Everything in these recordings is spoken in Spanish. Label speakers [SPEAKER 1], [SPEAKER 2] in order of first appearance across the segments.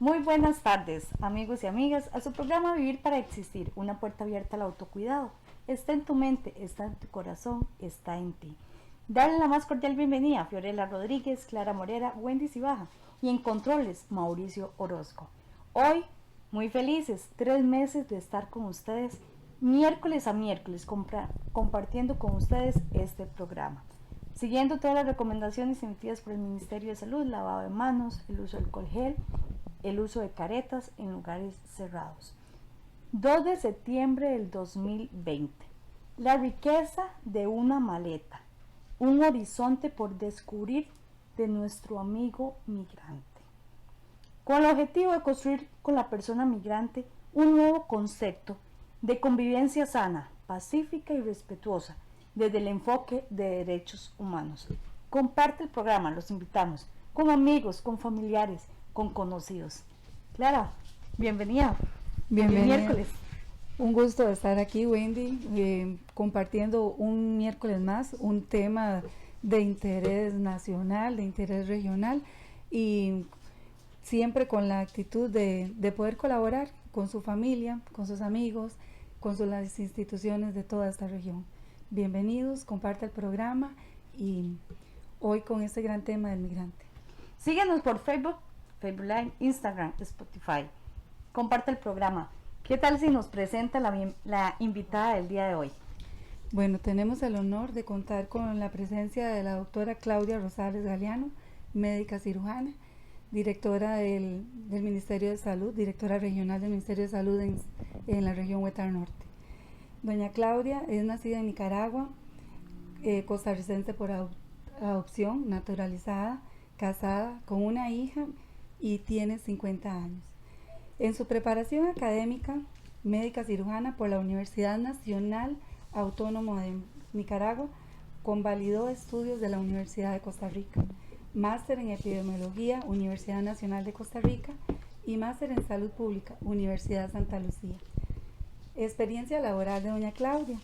[SPEAKER 1] Muy buenas tardes, amigos y amigas, a su programa Vivir para Existir, una puerta abierta al autocuidado. Está en tu mente, está en tu corazón, está en ti. Darle la más cordial bienvenida a Fiorella Rodríguez, Clara Morera, Wendy Cibaja y en controles Mauricio Orozco. Hoy, muy felices, 3 meses de estar con ustedes, miércoles a miércoles, compartiendo con ustedes este programa. Siguiendo todas las recomendaciones emitidas por el Ministerio de Salud, lavado de manos, el uso de alcohol gel, el uso de caretas en lugares cerrados. 2 de septiembre del 2020. La riqueza de una maleta. Un horizonte por descubrir de nuestro amigo migrante. Con el objetivo de construir con la persona migrante un nuevo concepto de convivencia sana, pacífica y respetuosa, desde el enfoque de derechos humanos. Comparte el programa, los invitamos, con amigos, con familiares, con conocidos. Clara, bienvenida.
[SPEAKER 2] Bienvenida.
[SPEAKER 1] Miércoles.
[SPEAKER 2] Un gusto estar aquí, Wendy, compartiendo un miércoles más, un tema de interés nacional, de interés regional y siempre con la actitud de poder colaborar con su familia, con sus amigos, con las instituciones de toda esta región. Bienvenidos, comparte el programa y hoy con este gran tema del migrante.
[SPEAKER 1] Síguenos por Facebook Live, Instagram, Spotify. Comparte el programa. ¿Qué tal si nos presenta la invitada del día de hoy?
[SPEAKER 2] Bueno, tenemos el honor de contar con la presencia de la doctora Claudia Rosales Galeano, médica cirujana, directora del Ministerio de Salud, directora regional del Ministerio de Salud en la región Huetar Norte. Doña Claudia es nacida en Nicaragua, costarricense por adopción, naturalizada, casada, con una hija y tiene 50 años. En su preparación académica, médica cirujana por la Universidad Nacional Autónoma de Nicaragua, convalidó estudios de la Universidad de Costa Rica, máster en epidemiología, Universidad Nacional de Costa Rica y máster en salud pública, Universidad Santa Lucía. Experiencia laboral de doña Claudia.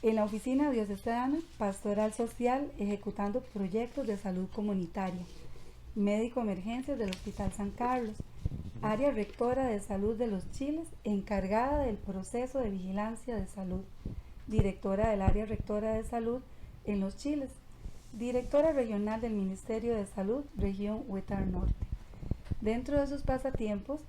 [SPEAKER 2] En la oficina diocesana, pastoral social, ejecutando proyectos de salud comunitaria. Médico emergencias del Hospital San Carlos. Área rectora de salud de los Chiles, encargada del proceso de vigilancia de salud. Directora del área rectora de salud en los Chiles. Directora regional del Ministerio de Salud, región Huetar Norte. Dentro de sus pasatiempos,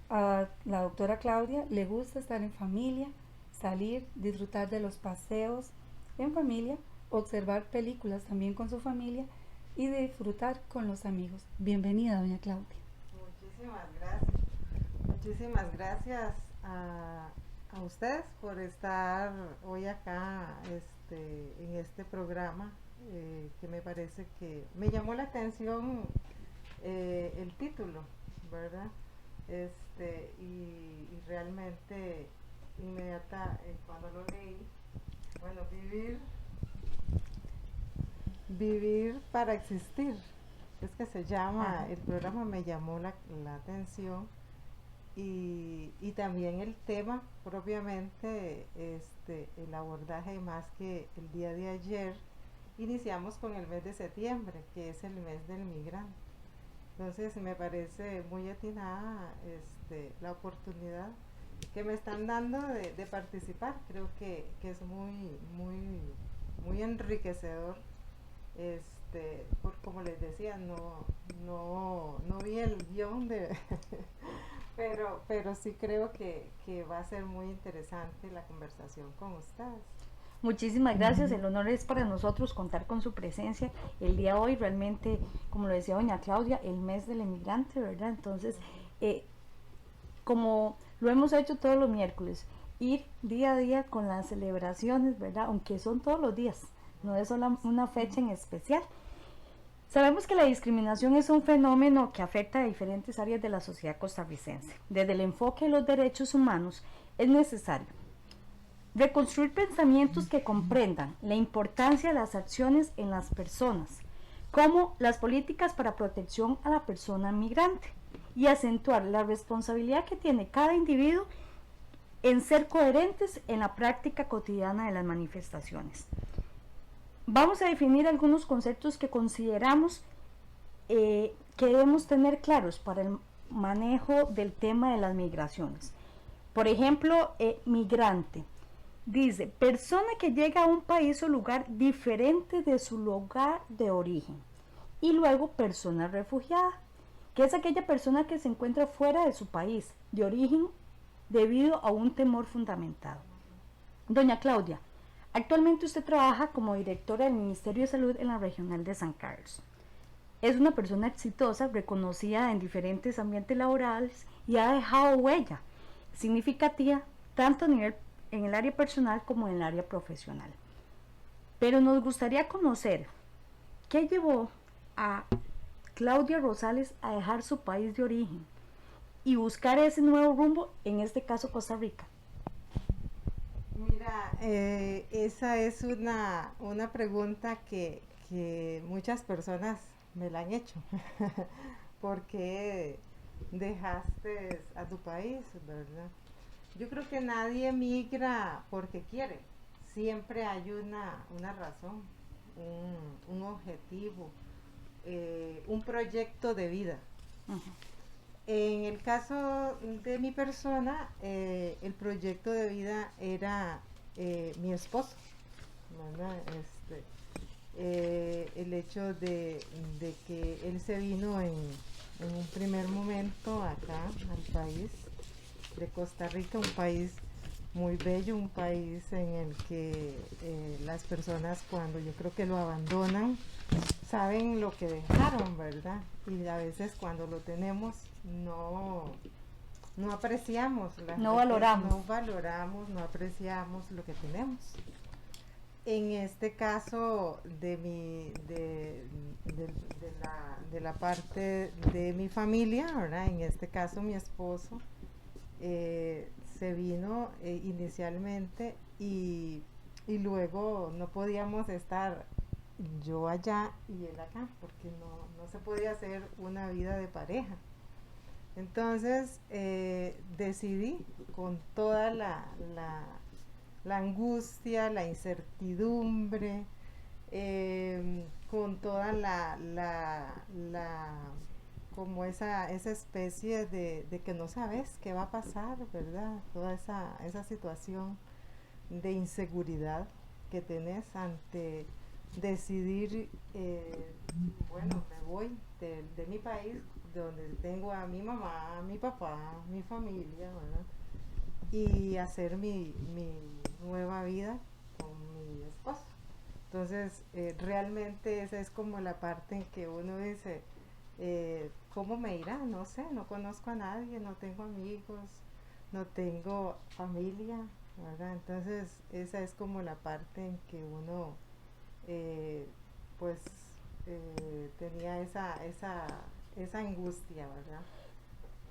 [SPEAKER 2] a la doctora Claudia le gusta estar en familia, salir, disfrutar de los paseos en familia, observar películas también con su familia y disfrutar con los amigos. Bienvenida, doña Claudia.
[SPEAKER 3] Muchísimas gracias. Muchísimas gracias a ustedes por estar hoy acá en este programa que me parece que me llamó la atención el título, ¿verdad? Y realmente cuando lo leí, bueno, vivir para existir, es que se llama, el programa me llamó la atención y también el tema propiamente, el abordaje más que el día de ayer iniciamos con el mes de septiembre, que es el mes del migrante. Entonces me parece muy atinada la oportunidad que me están dando de participar. Creo que es muy enriquecedor. Como les decía, no vi el guión pero sí creo que va a ser muy interesante la conversación con ustedes.
[SPEAKER 1] Muchísimas gracias, el honor es para nosotros contar con su presencia el día de hoy, realmente, como lo decía doña Claudia, el mes del emigrante, ¿verdad? Entonces, como lo hemos hecho todos los miércoles, ir día a día con las celebraciones, ¿verdad? Aunque son todos los días, no es solo una fecha en especial. Sabemos que la discriminación es un fenómeno que afecta a diferentes áreas de la sociedad costarricense. Desde el enfoque de los derechos humanos es necesario reconstruir pensamientos que comprendan la importancia de las acciones en las personas, como las políticas para protección a la persona migrante, y acentuar la responsabilidad que tiene cada individuo en ser coherentes en la práctica cotidiana de las manifestaciones. Vamos a definir algunos conceptos que consideramos que debemos tener claros manejo del tema de las migraciones. Por ejemplo, migrante. Dice, persona que llega a un país o lugar diferente de su lugar de origen. Y luego persona refugiada, que es aquella persona que se encuentra fuera de su país de origen debido a un temor fundamentado. Doña Claudia, actualmente usted trabaja como directora del Ministerio de Salud en la Regional de San Carlos. Es una persona exitosa, reconocida en diferentes ambientes laborales y ha dejado huella significativa tanto a nivel en el área personal como en el área profesional. Pero nos gustaría conocer qué llevó a Claudia Rosales a dejar su país de origen y buscar ese nuevo rumbo, en este caso Costa Rica.
[SPEAKER 3] Mira, esa es una pregunta que muchas personas me la han hecho. ¿Por qué dejaste a tu país, verdad? Yo creo que nadie migra porque quiere. Siempre hay una razón, un objetivo, un proyecto de vida.
[SPEAKER 1] Uh-huh.
[SPEAKER 3] En el caso de mi persona, el proyecto de vida era mi esposo, ¿verdad? El hecho de que él se vino en un primer momento acá al país de Costa Rica, un país muy bello, un país en el que las personas cuando yo creo que lo abandonan saben lo que dejaron, ¿verdad? Y a veces cuando lo tenemos no apreciamos,
[SPEAKER 1] no valoramos,
[SPEAKER 3] no apreciamos lo que tenemos. En este caso de la parte de mi familia, ¿verdad? En este caso mi esposo se vino inicialmente y luego no podíamos estar yo allá y él acá porque no se podía hacer una vida de pareja. Entonces decidí con toda la angustia, la incertidumbre, con toda como esa especie de que no sabes qué va a pasar, ¿verdad? Toda esa situación de inseguridad que tenés ante decidir, bueno, me voy de mi país, donde tengo a mi mamá, a mi papá, mi familia, ¿verdad? Y hacer mi nueva vida con mi esposo. Entonces, realmente esa es como la parte en que uno dice, ¿cómo me irá? No sé, no conozco a nadie, no tengo amigos, no tengo familia, ¿verdad? Entonces, esa es como la parte en que uno, pues, tenía esa angustia, ¿verdad?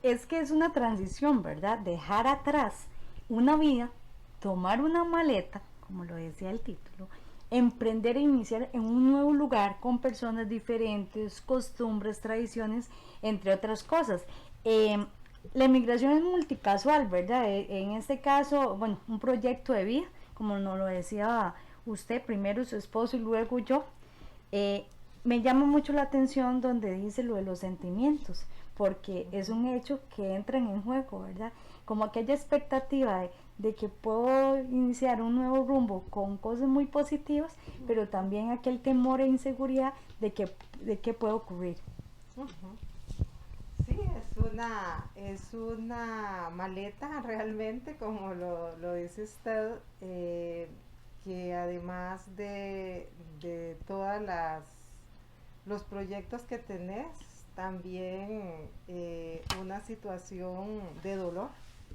[SPEAKER 1] Es que es una transición, ¿verdad? Dejar atrás una vida, tomar una maleta, como lo decía el título, emprender e iniciar en un nuevo lugar con personas diferentes, costumbres, tradiciones, entre otras cosas. La emigración es multicasual, ¿verdad? En este caso, bueno, un proyecto de vida, como nos lo decía usted, primero su esposo y luego yo. Me llama mucho la atención donde dice lo de los sentimientos, porque es un hecho que entran en juego, ¿verdad? Como aquella expectativa de que puedo iniciar un nuevo rumbo con cosas muy positivas, pero también aquel temor e inseguridad de qué puede ocurrir.
[SPEAKER 3] Uh-huh. Sí, es una maleta realmente, como lo dice usted, que además de todas los proyectos que tenés, también una situación de dolor,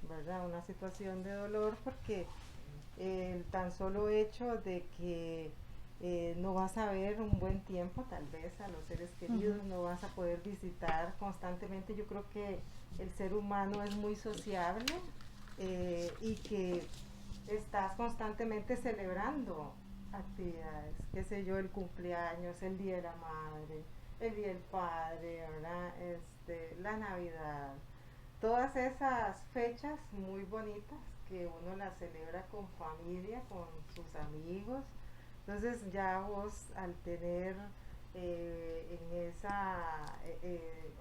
[SPEAKER 3] ¿verdad? Una situación de dolor porque el tan solo hecho de que no vas a ver un buen tiempo tal vez a los seres queridos, no vas a poder visitar constantemente. Yo creo que el ser humano es muy sociable y que estás constantemente celebrando actividades, qué sé yo, el cumpleaños, el día de la madre, el día del padre, ¿verdad? La Navidad, todas esas fechas muy bonitas que uno las celebra con familia, con sus amigos. Entonces ya vos al tener en esa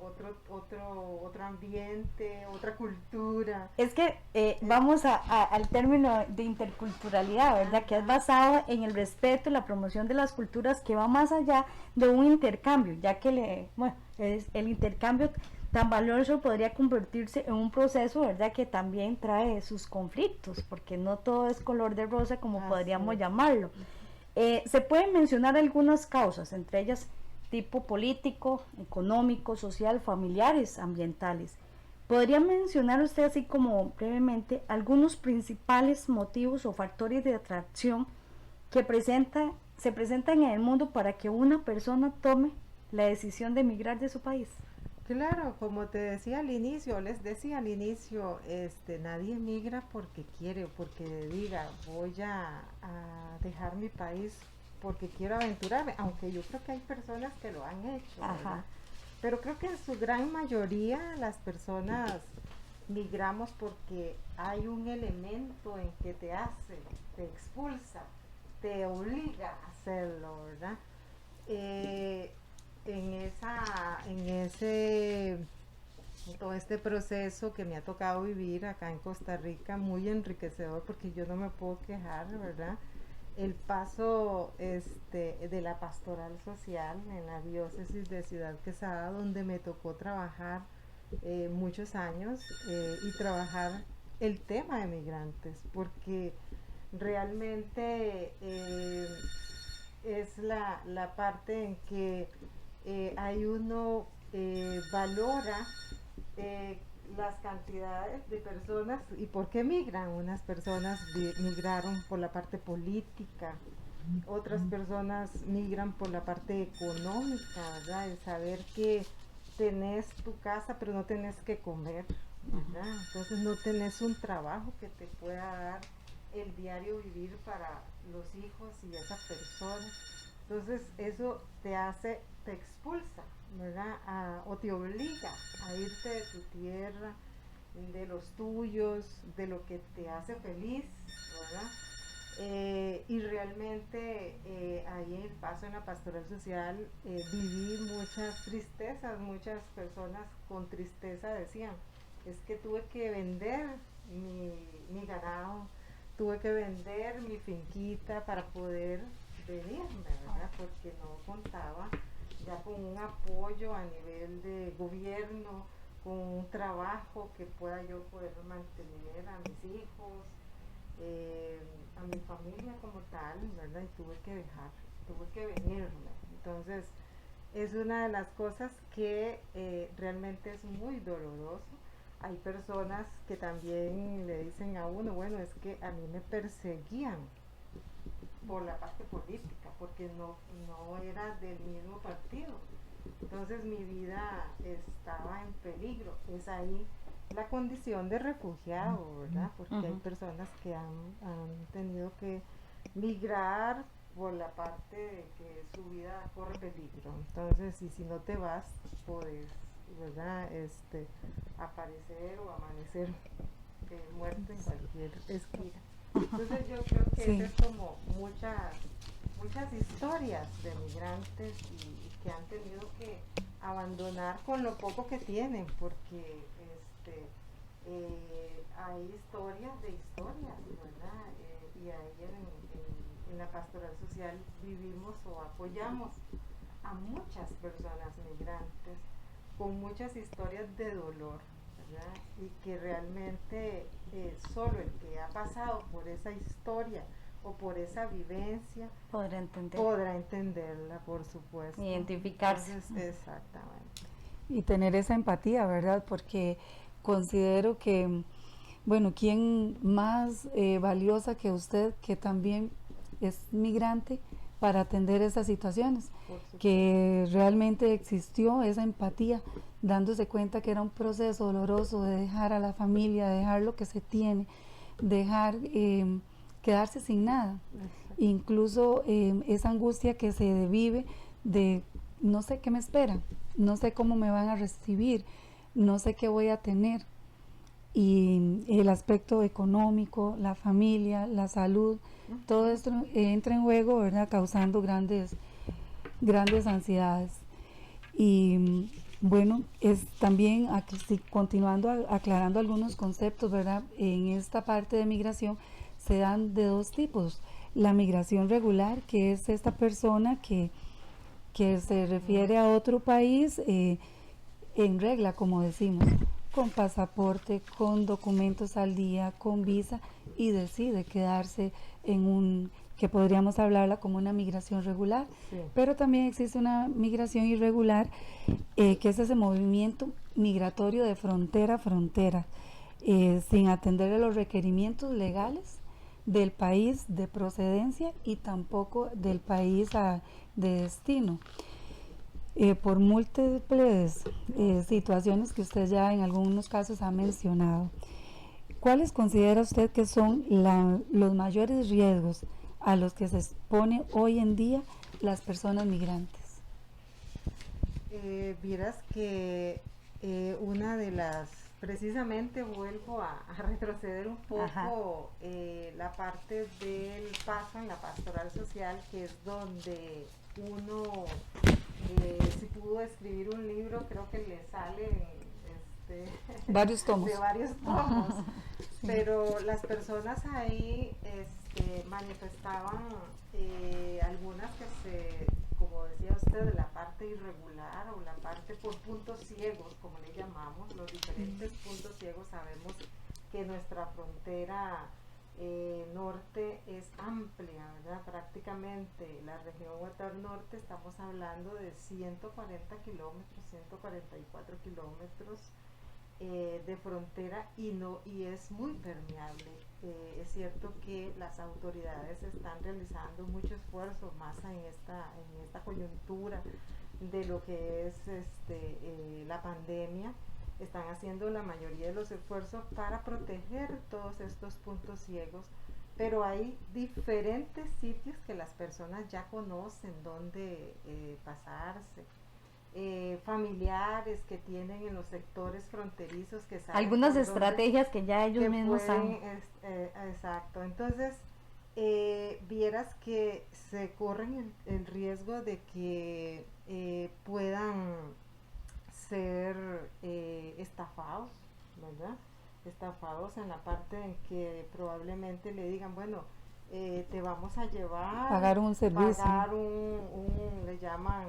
[SPEAKER 3] otro ambiente, otra cultura.
[SPEAKER 1] Es que vamos al término de interculturalidad, ¿verdad? Que es basado en el respeto y la promoción de las culturas, que va más allá de un intercambio, ya que el intercambio tan valioso podría convertirse en un proceso, ¿verdad? Que también trae sus conflictos, porque no todo es color de rosa, como podríamos llamarlo. Se pueden mencionar algunas causas, entre ellas tipo político, económico, social, familiares, ambientales. ¿Podría mencionar usted, así como brevemente, algunos principales motivos o factores de atracción que se presentan en el mundo para que una persona tome la decisión de emigrar de su país?
[SPEAKER 3] Claro, como te decía al inicio, les decía al inicio, nadie emigra porque quiere, porque diga, voy a dejar mi país porque quiero aventurarme, aunque yo creo que hay personas que lo han hecho, ¿verdad? Pero creo que en su gran mayoría las personas migramos porque hay un elemento en que te hace, te expulsa, te obliga a hacerlo, ¿verdad? Todo este proceso que me ha tocado vivir acá en Costa Rica, muy enriquecedor, porque yo no me puedo quejar, ¿verdad? El paso de la pastoral social en la diócesis de Ciudad Quesada, donde me tocó trabajar muchos años y trabajar el tema de migrantes, porque realmente es la parte en que hay uno valora las cantidades de personas y por qué migran. Unas personas migraron por la parte política, otras personas migran por la parte económica, ¿verdad? El saber que tenés tu casa pero no tenés que comer, ¿verdad? Entonces no tenés un trabajo que te pueda dar el diario vivir para los hijos y esa persona. Entonces eso te expulsa, ¿verdad? O te obliga a irte de tu tierra, de los tuyos, de lo que te hace feliz, ¿verdad? Y realmente ahí en el paso en la pastoral social viví muchas tristezas. Muchas personas con tristeza decían, es que tuve que vender mi ganado, tuve que vender mi finquita para poder venirme, ¿verdad? Porque no contaba ya con un apoyo a nivel de gobierno, con un trabajo que pueda yo poder mantener a mis hijos, a mi familia como tal, ¿verdad? Y tuve que venirme. Entonces, es una de las cosas que realmente es muy doloroso. Hay personas que también le dicen a uno, bueno, es que a mí me perseguían por la parte política, porque no era del mismo partido. Entonces mi vida estaba en peligro. Es ahí la condición de refugiado, ¿verdad? Porque hay personas que han tenido que migrar por la parte de que su vida corre peligro. Entonces, y si no te vas, puedes, ¿verdad? Aparecer o amanecer muerto en cualquier esquina. Entonces yo creo que es como muchas historias de migrantes y que han tenido que abandonar con lo poco que tienen, porque hay historias de historias, ¿verdad? Y ahí en la pastoral social vivimos o apoyamos a muchas personas migrantes con muchas historias de dolor, ¿verdad? Y que realmente solo el que ha pasado por esa historia o por esa vivencia podrá entenderla, por supuesto.
[SPEAKER 1] Identificarse.
[SPEAKER 3] Entonces, exactamente.
[SPEAKER 2] Y tener esa empatía, ¿verdad? Porque considero que, bueno, ¿quién más valiosa que usted, que también es migrante, para atender esas situaciones? Que realmente existió esa empatía, dándose cuenta que era un proceso doloroso de dejar a la familia, dejar lo que se tiene, dejar quedarse sin nada. Incluso esa angustia que se vive de no sé qué me espera, no sé cómo me van a recibir, no sé qué voy a tener. Y el aspecto económico, la familia, la salud, todo esto entra en juego, ¿verdad? Causando grandes grandes ansiedades. Y bueno, es también continuando aclarando algunos conceptos, ¿verdad? En esta parte de migración se dan de dos tipos. La migración regular, que es esta persona que se refiere a otro país en regla, como decimos, con pasaporte, con documentos al día, con visa, y decide quedarse en un, que podríamos hablarla como una migración regular,
[SPEAKER 3] Sí.
[SPEAKER 2] pero también existe una migración irregular, que es ese movimiento migratorio de frontera a frontera, sin atender a los requerimientos legales del país de procedencia y tampoco del país de destino. Por múltiples situaciones que usted ya en algunos casos ha mencionado. ¿Cuáles considera usted que son los mayores riesgos a los que se expone hoy en día las personas migrantes?
[SPEAKER 3] Vieras que una de las, precisamente vuelvo a retroceder un poco la parte del paso en la pastoral social, que es donde uno, si pudo escribir un libro, creo que le salen
[SPEAKER 2] varios tomos.
[SPEAKER 3] de varios tomos,
[SPEAKER 2] Sí.
[SPEAKER 3] pero las personas ahí manifestaban algunas que se, como decía usted, la parte irregular o la parte por puntos ciegos, como le llamamos, los diferentes puntos ciegos. Sabemos que nuestra frontera norte es amplia, ¿verdad? Prácticamente la región Ecuador Norte, estamos hablando de 140 kilómetros, 144 kilómetros de frontera, y es muy permeable. Es cierto que las autoridades están realizando mucho esfuerzo, más en esta coyuntura de lo que es la pandemia. Están haciendo la mayoría de los esfuerzos para proteger todos estos puntos ciegos, pero hay diferentes sitios que las personas ya conocen donde pasarse. Familiares que tienen en los sectores fronterizos, que saben
[SPEAKER 1] algunas estrategias que ya ellos mismos
[SPEAKER 3] saben. Exacto. Entonces, vieras que se corren el riesgo de que puedan ser estafados, ¿verdad? Estafados en la parte en que probablemente le digan, bueno, te vamos a llevar,
[SPEAKER 2] pagar un servicio,
[SPEAKER 3] pagar le llaman,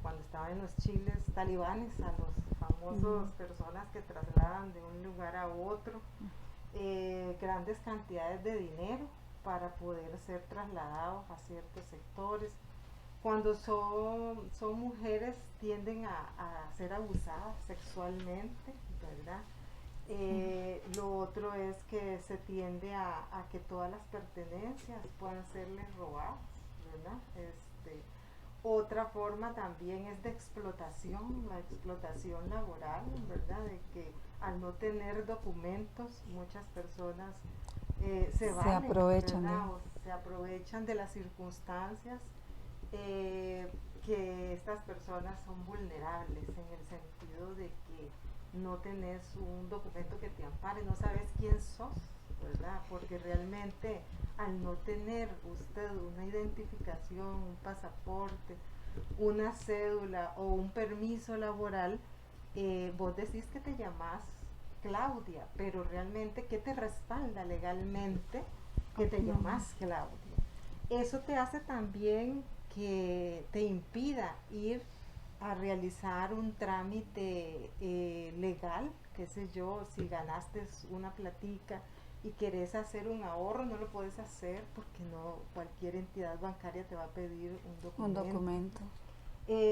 [SPEAKER 3] cuando estaban en los chiles, talibanes, a los famosos personas que trasladan de un lugar a otro, grandes cantidades de dinero para poder ser trasladados a ciertos sectores. Cuando son mujeres, tienden a ser abusadas sexualmente, ¿verdad? Lo otro es que se tiende a que todas las pertenencias puedan serles robadas, ¿verdad? Otra forma también es de explotación, la explotación laboral, ¿verdad? De que al no tener documentos, muchas personas se
[SPEAKER 2] aprovechan,
[SPEAKER 3] se aprovechan de las circunstancias, que estas personas son vulnerables en el sentido de que no tenés un documento que te ampare, no sabes quién sos, ¿verdad? Porque realmente al no tener usted una identificación, un pasaporte, una cédula o un permiso laboral, vos decís que te llamás Claudia, pero realmente ¿qué te respalda legalmente que te llamás Claudia? Eso te hace también que te impida ir a realizar un trámite legal, qué sé yo, si ganaste una platica y querés hacer un ahorro, no lo puedes hacer porque no cualquier entidad bancaria te va a pedir un documento.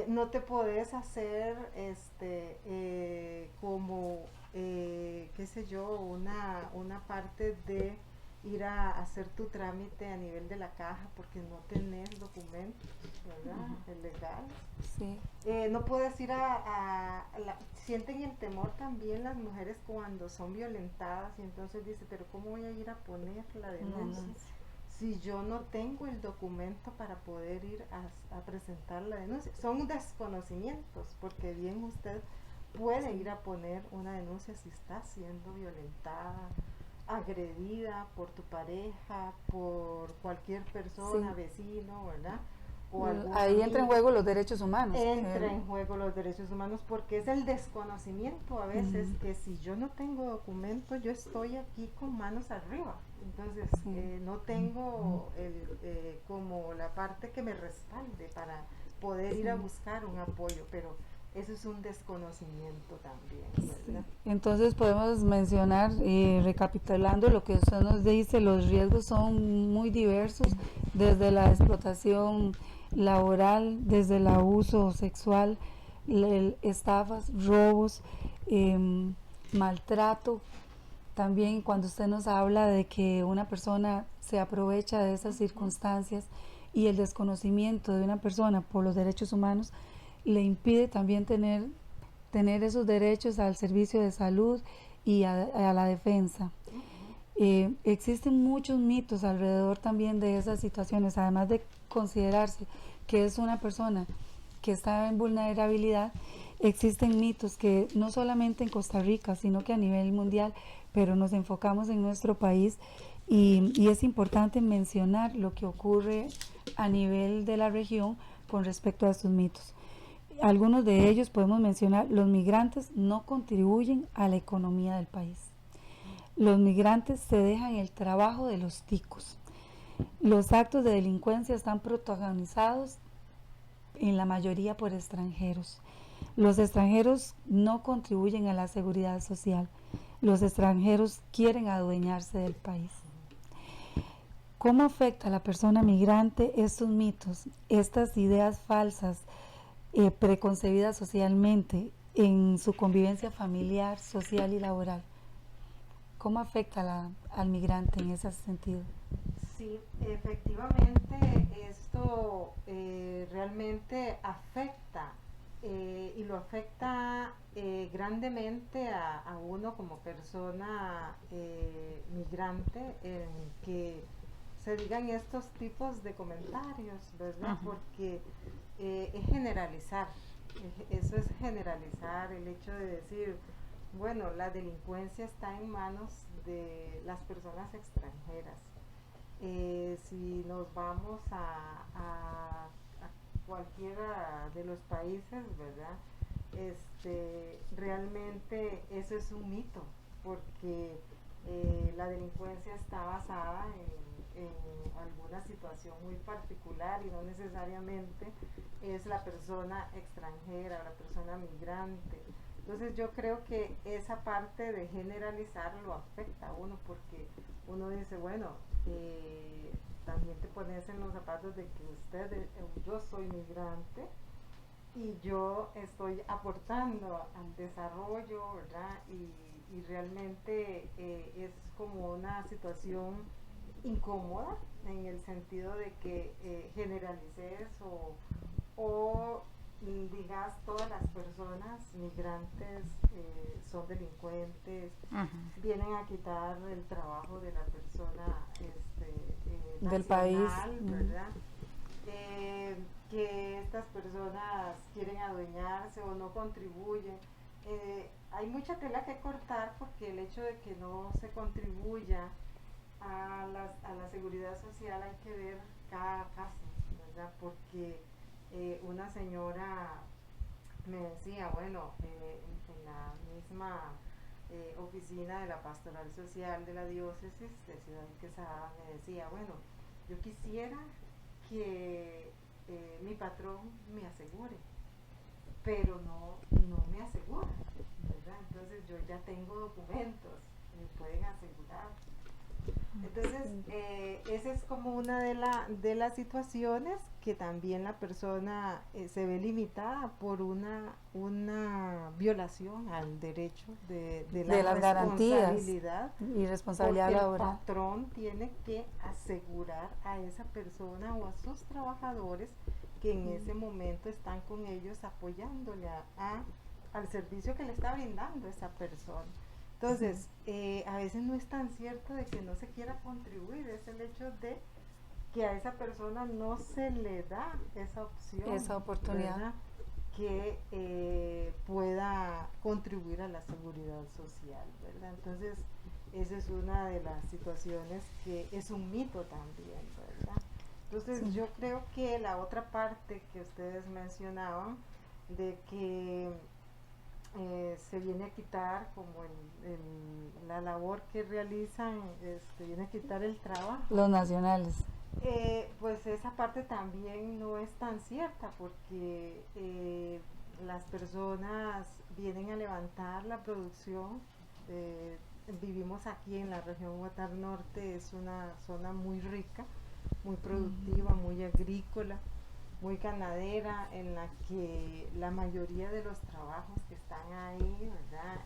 [SPEAKER 3] No te podés hacer como qué sé yo, una parte de ir a hacer tu trámite a nivel de la caja porque no tenés documentos, ¿verdad? Legales.
[SPEAKER 2] Sí.
[SPEAKER 3] No puedes ir sienten el temor también las mujeres cuando son violentadas, y entonces dice, pero ¿cómo voy a ir a poner la denuncia si yo no tengo el documento para poder ir a presentar la denuncia? Son desconocimientos, porque bien usted puede ir a poner una denuncia si está siendo violentada, agredida por tu pareja, por cualquier persona, vecino, ¿verdad?
[SPEAKER 2] Ahí entra en juego los derechos humanos.
[SPEAKER 3] Entra en juego los derechos humanos porque es el desconocimiento a veces que si yo no tengo documento yo estoy aquí con manos arriba, entonces no tengo como la parte que me respalde para poder ir a buscar un apoyo, pero eso es un desconocimiento también, ¿verdad?
[SPEAKER 2] Entonces podemos mencionar, recapitulando lo que usted nos dice, los riesgos son muy diversos, desde la explotación laboral, desde el abuso sexual, estafas, robos, maltrato. También cuando usted nos habla de que una persona se aprovecha de esas circunstancias y el desconocimiento de una persona por los derechos humanos le impide también tener esos derechos al servicio de salud y a la defensa. Existen muchos mitos alrededor también de esas situaciones, además de considerarse que es una persona que está en vulnerabilidad. Existen mitos que no solamente en Costa Rica, sino que a nivel mundial, pero nos enfocamos en nuestro país y es importante mencionar lo que ocurre a nivel de la región con respecto a estos mitos. Algunos de ellos podemos mencionar: los migrantes no contribuyen a la economía del país. Los migrantes se dejan el trabajo de los ticos. Los actos de delincuencia están protagonizados en la mayoría por extranjeros. Los extranjeros no contribuyen a la seguridad social. Los extranjeros quieren adueñarse del país. ¿Cómo afecta a la persona migrante estos mitos, estas ideas falsas, preconcebidas socialmente en su convivencia familiar, social y laboral? ¿Cómo afecta al migrante en ese sentido?
[SPEAKER 3] Sí, efectivamente esto realmente afecta y lo afecta grandemente a uno como persona migrante, en que se digan estos tipos de comentarios, ¿verdad? Porque es generalizar, eso es generalizar el hecho de decir, bueno, la delincuencia está en manos de las personas extranjeras. Si nos vamos a cualquiera de los países, ¿verdad? Realmente eso es un mito, porque la delincuencia está basada en alguna situación muy particular y no necesariamente es la persona extranjera, la persona migrante. Entonces yo creo que esa parte de generalizar lo afecta a uno, porque uno dice, bueno, también te pones en los zapatos de que yo soy migrante y yo estoy aportando al desarrollo, ¿verdad? Y realmente es como una situación incómoda en el sentido de que generalices o digas todas las personas migrantes son delincuentes, vienen a quitar el trabajo de la persona
[SPEAKER 2] del
[SPEAKER 3] nacional,
[SPEAKER 2] país,
[SPEAKER 3] ¿verdad? Que estas personas quieren adueñarse o no contribuyen. Hay mucha tela que cortar, porque el hecho de que no se contribuya a la seguridad social hay que ver cada caso, ¿verdad? Porque una señora me decía, bueno, en la misma oficina de la Pastoral Social de la Diócesis de Ciudad de Quesada, me decía, bueno, yo quisiera que mi patrón me asegure, pero no me asegura, ¿verdad? Entonces yo ya tengo documentos, me pueden asegurar. Entonces, esa es como una de las situaciones que también la persona se ve limitada por una violación al derecho de
[SPEAKER 2] las garantías y responsabilidad laboral.
[SPEAKER 3] El patrón tiene que asegurar a esa persona o a sus trabajadores que en ese momento están con ellos apoyándole al servicio que le está brindando esa persona. Entonces, a veces no es tan cierto de que no se quiera contribuir, es el hecho de que a esa persona no se le da esa opción,
[SPEAKER 2] esa oportunidad,
[SPEAKER 3] ¿verdad? Que pueda contribuir a la seguridad social, ¿verdad? Entonces, esa es una de las situaciones que es un mito también, ¿verdad? Entonces
[SPEAKER 2] Sí.
[SPEAKER 3] yo creo que la otra parte que ustedes mencionaban, de que se viene a quitar como la labor que realizan, viene a quitar el trabajo.
[SPEAKER 2] Los nacionales.
[SPEAKER 3] Pues esa parte también no es tan cierta porque las personas vienen a levantar la producción. Vivimos aquí en la región Guatar Norte, es una zona muy rica, muy productiva, muy agrícola, muy ganadera, en la que la mayoría de los trabajos que están ahí, ¿verdad?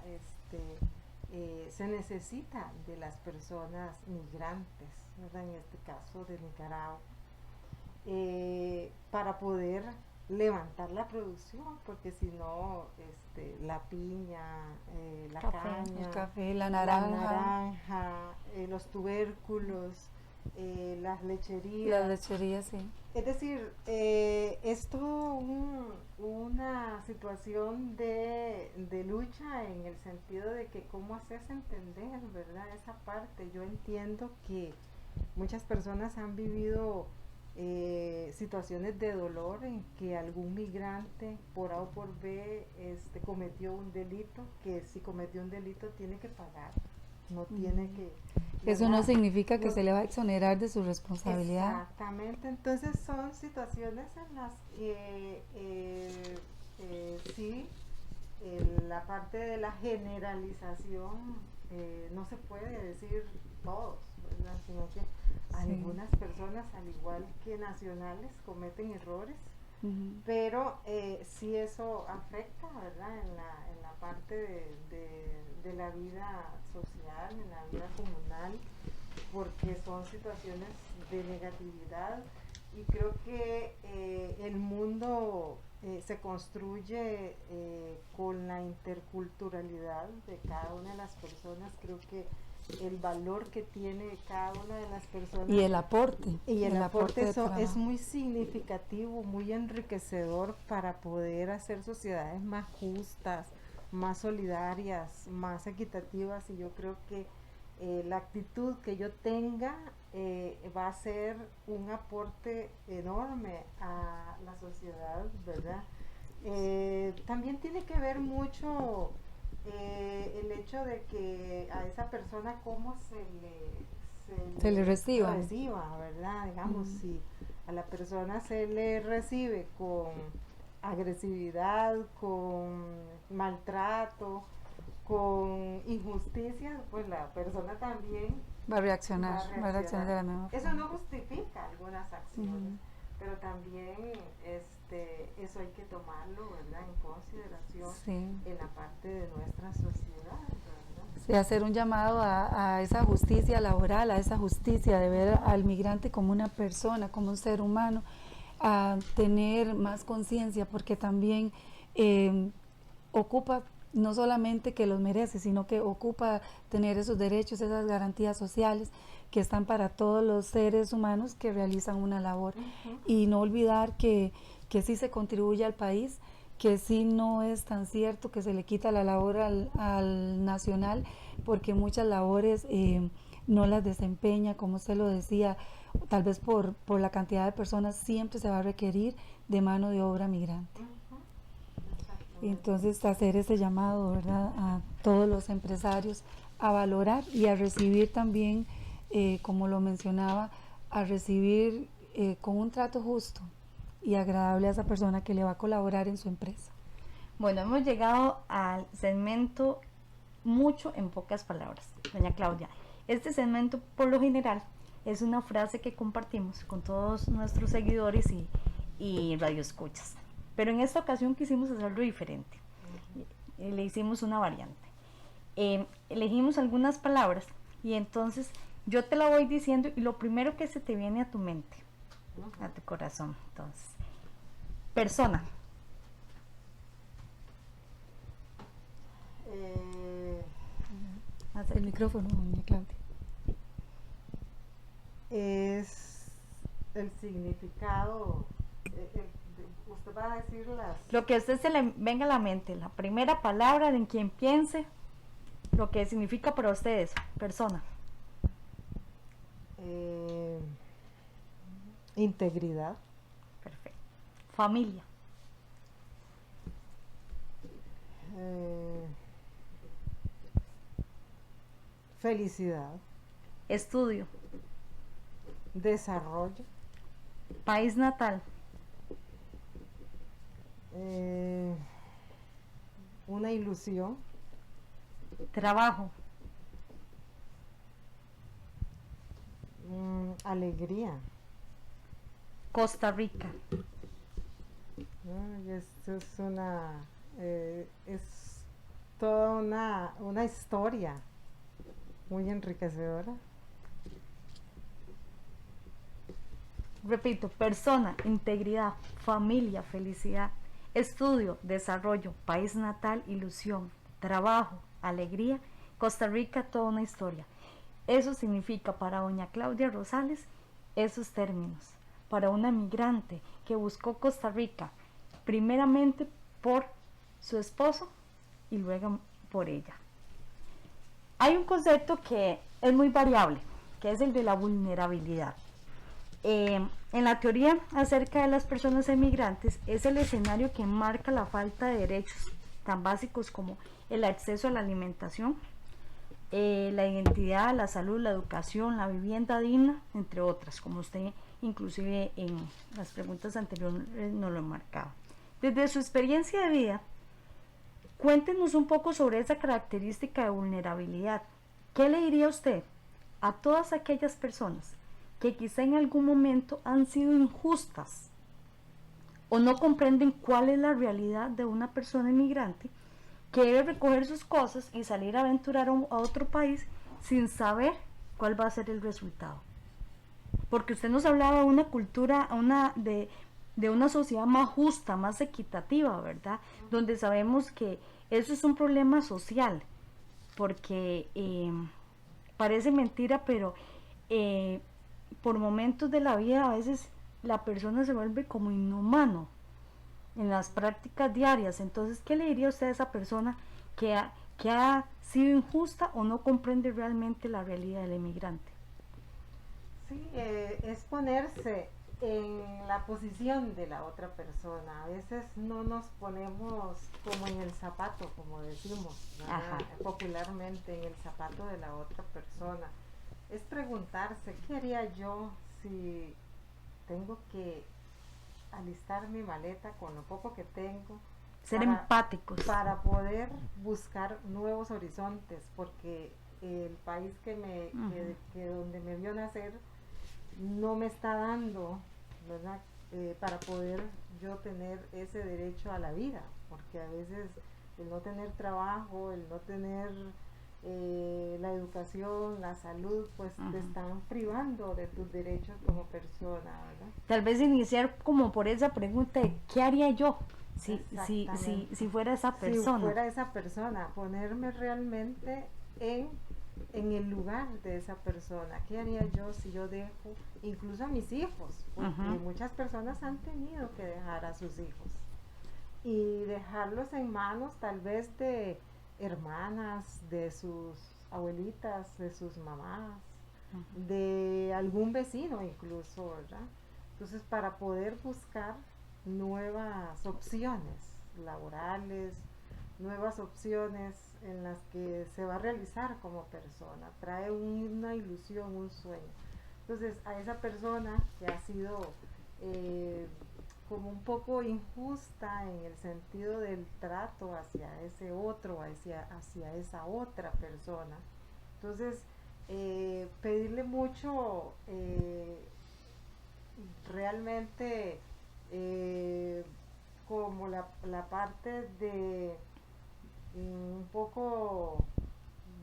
[SPEAKER 3] Se necesita de las personas migrantes, ¿verdad? En este caso de Nicaragua, para poder levantar la producción, porque si no, la piña, la
[SPEAKER 1] Café.
[SPEAKER 3] caña,
[SPEAKER 2] El café, la
[SPEAKER 3] la
[SPEAKER 2] naranja.
[SPEAKER 3] naranja, los tubérculos, las lecherías.
[SPEAKER 2] Las lecherías, sí.
[SPEAKER 3] Es decir, es todo una situación de lucha en el sentido de que cómo haces entender, ¿verdad? Esa parte. Yo entiendo que muchas personas han vivido situaciones de dolor en que algún migrante por A o por B cometió un delito, que si cometió un delito tiene que pagar, no tiene que...
[SPEAKER 2] Eso no
[SPEAKER 3] ¿verdad?
[SPEAKER 2] significa que
[SPEAKER 3] No-
[SPEAKER 2] se le va a exonerar de su responsabilidad.
[SPEAKER 3] Exactamente, entonces son situaciones en las que sí, la parte de la generalización no se puede decir todos, ¿verdad? Sino que algunas personas, al igual que nacionales, cometen errores,
[SPEAKER 2] Ujú.
[SPEAKER 3] pero sí eso afecta, ¿verdad? En la parte de la vida social, en la vida comunal, porque son situaciones de negatividad y creo que el mundo se construye con la interculturalidad de cada una de las personas. Creo que el valor que tiene cada una de las personas
[SPEAKER 2] Y el aporte.
[SPEAKER 3] y el aporte
[SPEAKER 2] de
[SPEAKER 3] eso es
[SPEAKER 2] trabajo.
[SPEAKER 3] muy significativo, muy enriquecedor para poder hacer sociedades más justas, más solidarias, más equitativas, y yo creo que la actitud que yo tenga va a ser un aporte enorme a la sociedad, ¿verdad? También tiene que ver mucho el hecho de que a esa persona cómo
[SPEAKER 2] Se le reciba.
[SPEAKER 3] ¿verdad? Digamos, si a la persona se le recibe con agresividad, con maltrato, con injusticia, pues la persona también
[SPEAKER 2] Va a reaccionar,
[SPEAKER 3] va a reaccionar.
[SPEAKER 2] de la mejor
[SPEAKER 3] Eso
[SPEAKER 2] forma.
[SPEAKER 3] no justifica algunas acciones, pero también eso hay que tomarlo, ¿verdad? En consideración
[SPEAKER 2] Sí.
[SPEAKER 3] en la parte de nuestra sociedad, ¿verdad?
[SPEAKER 2] Sí, hacer un llamado a esa justicia laboral, a esa justicia de ver al migrante como una persona, como un ser humano, a tener más conciencia, porque también ocupa no solamente que los merece, sino que ocupa tener esos derechos, esas garantías sociales que están para todos los seres humanos que realizan una labor. Y no olvidar que sí se contribuye al país, que sí no es tan cierto que se le quita la labor al nacional, porque muchas labores no las desempeña, como usted lo decía, tal vez por la cantidad de personas siempre se va a requerir de mano de obra migrante. Entonces hacer ese llamado, ¿verdad?, a todos los empresarios a valorar y a recibir también, como lo mencionaba, a recibir con un trato justo y agradable a esa persona que le va a colaborar en su empresa.
[SPEAKER 1] Bueno, hemos llegado al segmento mucho en pocas palabras, doña Claudia. Este segmento, por lo general, es una frase que compartimos con todos nuestros seguidores y radioescuchas. Pero en esta ocasión quisimos hacerlo diferente. Le hicimos una variante. Elegimos algunas palabras y entonces yo te la voy diciendo y lo primero que se te viene a tu mente, a tu corazón. Entonces, persona.
[SPEAKER 2] El micrófono, doña Claudia.
[SPEAKER 3] Es el significado, usted va a decir
[SPEAKER 1] Lo que a usted se le venga a la mente, la primera palabra en quien piense, lo que significa para ustedes, persona.
[SPEAKER 3] Integridad.
[SPEAKER 1] Perfecto. Familia.
[SPEAKER 3] eh, Felicidad.
[SPEAKER 1] Estudio.
[SPEAKER 3] Desarrollo.
[SPEAKER 1] País natal.
[SPEAKER 3] Una ilusión.
[SPEAKER 1] Trabajo.
[SPEAKER 3] Alegría.
[SPEAKER 1] Costa Rica.
[SPEAKER 3] Ay, esto es toda una historia muy enriquecedora.
[SPEAKER 1] Repito, persona, integridad, familia, felicidad, estudio, desarrollo, país natal, ilusión, trabajo, alegría, Costa Rica, toda una historia. Eso significa para doña Claudia Rosales esos términos. Para una migrante que buscó Costa Rica primeramente por su esposo y luego por ella. Hay un concepto que es muy variable, que es el de la vulnerabilidad. En la teoría acerca de las personas emigrantes es el escenario que marca la falta de derechos tan básicos como el acceso a la alimentación, la identidad, la salud, la educación, la vivienda digna, entre otras, como usted inclusive en las preguntas anteriores nos lo ha marcado. Desde su experiencia de vida, cuéntenos un poco sobre esa característica de vulnerabilidad. ¿Qué le diría usted a todas aquellas personas que quizá en algún momento han sido injustas o no comprenden cuál es la realidad de una persona inmigrante que debe recoger sus cosas y salir a aventurar a otro país sin saber cuál va a ser el resultado? Porque usted nos hablaba de una cultura, de una sociedad más justa, más equitativa, ¿verdad? Donde sabemos que eso es un problema social, porque parece mentira, pero por momentos de la vida a veces la persona se vuelve como inhumano en las prácticas diarias. Entonces, ¿qué le diría usted a esa persona que ha sido injusta o no comprende realmente la realidad del emigrante?
[SPEAKER 3] Sí, es ponerse en la posición de la otra persona. A veces no nos ponemos como en el zapato, como decimos popularmente, en el zapato de la otra persona. Es preguntarse, ¿qué haría yo si tengo que alistar mi maleta con lo poco que tengo?
[SPEAKER 1] Ser empáticos.
[SPEAKER 3] Para poder buscar nuevos horizontes, porque el país que donde me vio nacer no me está dando, ¿verdad? Para poder yo tener ese derecho a la vida, porque a veces el no tener trabajo, el no tener la educación, la salud, pues te están privando de tus derechos como persona, ¿verdad?
[SPEAKER 1] Tal vez iniciar como por esa pregunta de ¿qué haría yo si fuera esa persona?
[SPEAKER 3] Si fuera esa persona, ponerme realmente en el lugar de esa persona. ¿Qué haría yo si yo dejo incluso a mis hijos? Porque muchas personas han tenido que dejar a sus hijos y dejarlos en manos tal vez de hermanas, de sus abuelitas, de sus mamás, de algún vecino incluso, ¿verdad? Entonces, para poder buscar nuevas opciones laborales, nuevas opciones en las que se va a realizar como persona, trae una ilusión, un sueño. Entonces, a esa persona que ha sido como un poco injusta en el sentido del trato hacia ese otro, hacia esa otra persona, entonces pedirle mucho, realmente como la parte de un poco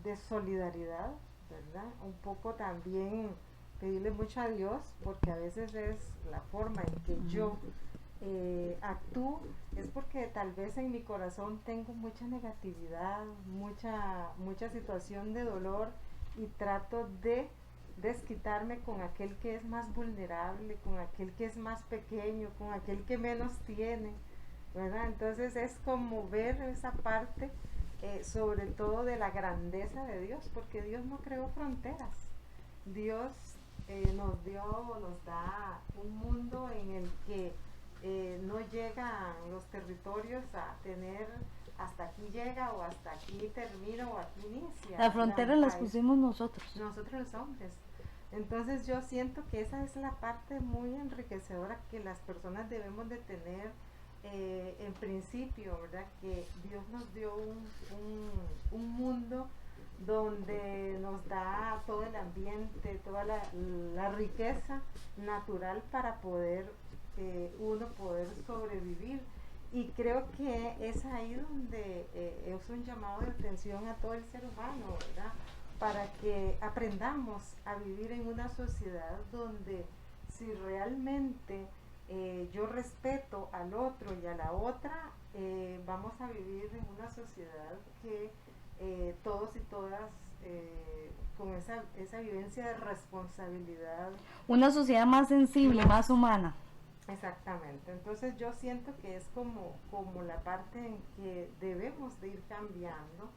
[SPEAKER 3] de solidaridad, ¿verdad? Un poco también pedirle mucho a Dios, porque a veces es la forma en que yo actúo, es porque tal vez en mi corazón tengo mucha negatividad, mucha situación de dolor, y trato de desquitarme con aquel que es más vulnerable, con aquel que es más pequeño, con aquel que menos tiene, ¿verdad? Entonces es como ver esa parte, sobre todo de la grandeza de Dios, porque Dios no creó fronteras. Dios nos da un mundo en el que no llegan los territorios a tener hasta aquí llega o hasta aquí termina o aquí inicia.
[SPEAKER 1] Las fronteras las pusimos nosotros.
[SPEAKER 3] Nosotros los hombres. Entonces yo siento que esa es la parte muy enriquecedora que las personas debemos de tener en principio, ¿verdad? Que Dios nos dio un mundo donde nos da todo el ambiente, toda la riqueza natural para poder uno poder sobrevivir. Y creo que es ahí donde es un llamado de atención a todo el ser humano, ¿verdad? Para que aprendamos a vivir en una sociedad donde si realmente yo respeto al otro y a la otra, vamos a vivir en una sociedad que todos y todas con esa vivencia de responsabilidad.
[SPEAKER 1] Una sociedad más sensible, más humana.
[SPEAKER 3] Exactamente, entonces yo siento que es como la parte en que debemos de ir cambiando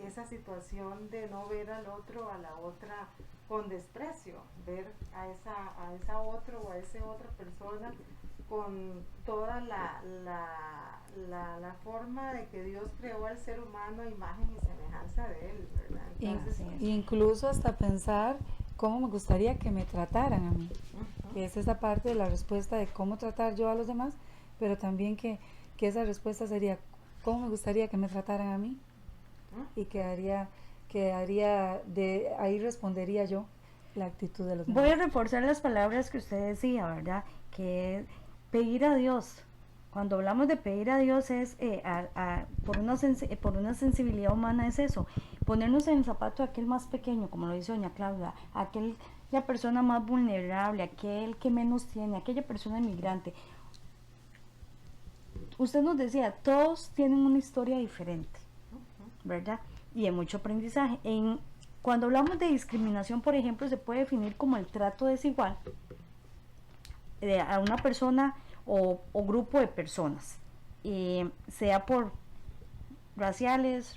[SPEAKER 3] esa situación de no ver al otro, a la otra con desprecio, ver a esa otra o a esa otra persona con toda la forma de que Dios creó al ser humano a imagen y semejanza de él, ¿verdad? Entonces,
[SPEAKER 2] incluso hasta pensar cómo me gustaría que me trataran a mí, que es esa parte de la respuesta de cómo tratar yo a los demás, pero también que esa respuesta sería cómo me gustaría que me trataran a mí, y quedaría de ahí respondería yo la actitud de los demás.
[SPEAKER 1] Voy a reforzar las palabras que usted decía, ¿verdad? Que pedir a Dios. Cuando hablamos de pedir a Dios es por una sensibilidad humana, es eso, ponernos en el zapato de aquel más pequeño, como lo dice doña Claudia, la persona más vulnerable, aquel que menos tiene, aquella persona inmigrante. Usted nos decía, todos tienen una historia diferente, ¿verdad? Y de mucho aprendizaje. Cuando hablamos de discriminación, por ejemplo, se puede definir como el trato desigual a una persona o grupo de personas, sea por raciales,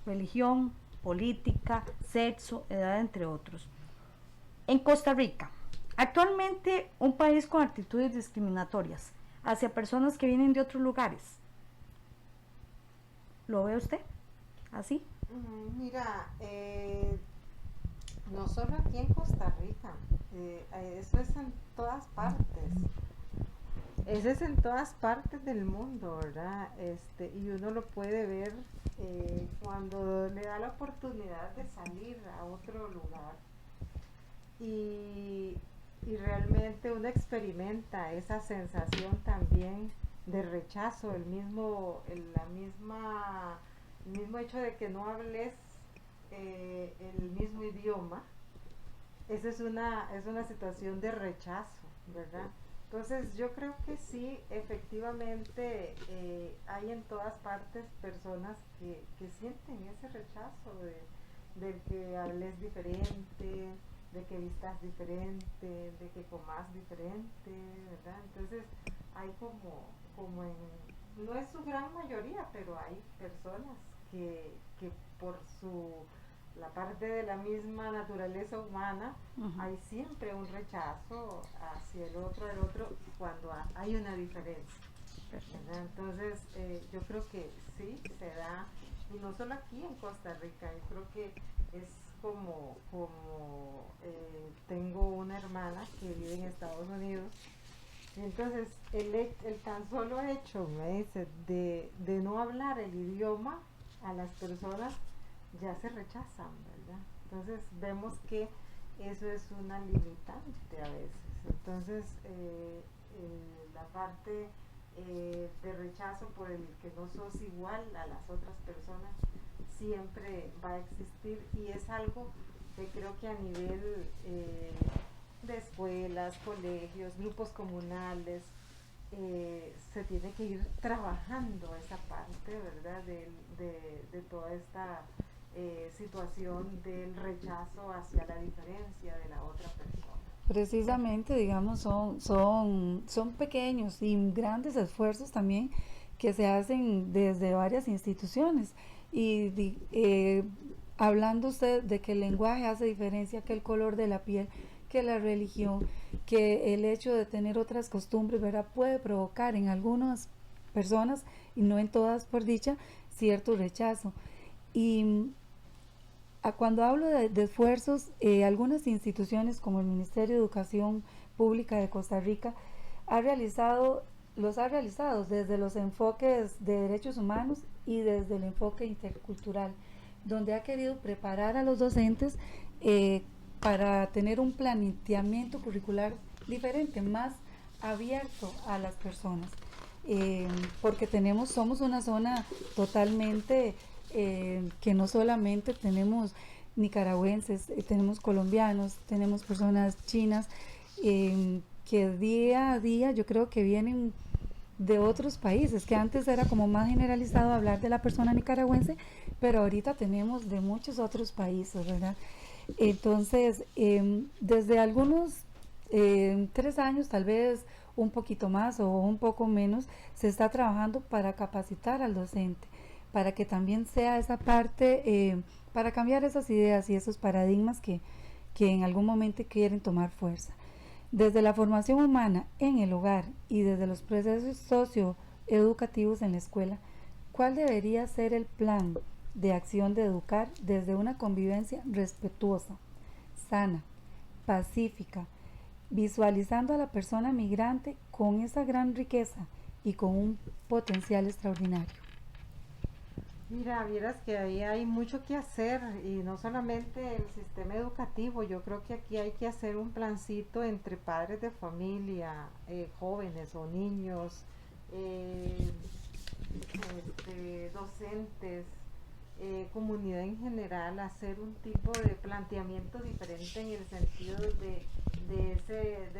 [SPEAKER 1] religión, política, sexo, edad, entre otros. En Costa Rica, actualmente un país con actitudes discriminatorias hacia personas que vienen de otros lugares. ¿Lo ve usted así?
[SPEAKER 3] Mira, no solo aquí en Costa Rica, eso es en todas partes. Eso es en todas partes del mundo, ¿verdad? Y uno lo puede ver cuando le da la oportunidad de salir a otro lugar y realmente uno experimenta esa sensación también de rechazo, el mismo hecho de que no hables el mismo idioma. Esa es una situación de rechazo, ¿verdad? Entonces yo creo que sí, efectivamente hay en todas partes personas que sienten ese rechazo de que hables diferente, de que vistas diferente, de que comas diferente, ¿verdad? Entonces hay como no es su gran mayoría, pero hay personas que por la parte de la misma naturaleza humana, hay siempre un rechazo hacia el otro cuando hay una diferencia, ¿verdad? Entonces yo creo que sí se da, y no solo aquí en Costa Rica, yo creo que es como tengo una hermana que vive en Estados Unidos, y entonces el tan solo hecho, me dice, de no hablar el idioma, a las personas ya se rechazan, ¿verdad? Entonces vemos que eso es una limitante a veces. Entonces la parte de rechazo por el que no sos igual a las otras personas siempre va a existir, y es algo que creo que a nivel de escuelas, colegios, grupos comunales, se tiene que ir trabajando esa parte, ¿verdad? De toda esta situación del rechazo hacia la diferencia de la otra persona.
[SPEAKER 2] Precisamente, digamos, son pequeños y grandes esfuerzos también que se hacen desde varias instituciones. Y hablando usted de que el lenguaje hace diferencia, que el color de la piel, que la religión, que el hecho de tener otras costumbres, ¿verdad?, puede provocar en algunas personas, y no en todas por dicha, cierto rechazo. Y cuando hablo de esfuerzos, algunas instituciones como el Ministerio de Educación Pública de Costa Rica los ha realizado desde los enfoques de derechos humanos y desde el enfoque intercultural, donde ha querido preparar a los docentes para tener un planteamiento curricular diferente, más abierto a las personas, porque somos una zona totalmente que no solamente tenemos nicaragüenses, tenemos colombianos, tenemos personas chinas, que día a día yo creo que vienen de otros países, que antes era como más generalizado hablar de la persona nicaragüense, pero ahorita tenemos de muchos otros países, ¿verdad? Entonces, desde algunos 3 años, tal vez un poquito más o un poco menos, se está trabajando para capacitar al docente, para que también sea esa parte, para cambiar esas ideas y esos paradigmas que en algún momento quieren tomar fuerza. Desde la formación humana en el hogar y desde los procesos socioeducativos en la escuela, ¿cuál debería ser el plan de acción de educar desde una convivencia respetuosa, sana, pacífica, visualizando a la persona migrante con esa gran riqueza y con un potencial extraordinario?
[SPEAKER 3] Mira, vieras que ahí hay mucho que hacer y no solamente el sistema educativo, yo creo que aquí hay que hacer un plancito entre padres de familia, jóvenes o niños, docentes, comunidad en general, hacer un tipo de planteamiento diferente en el sentido de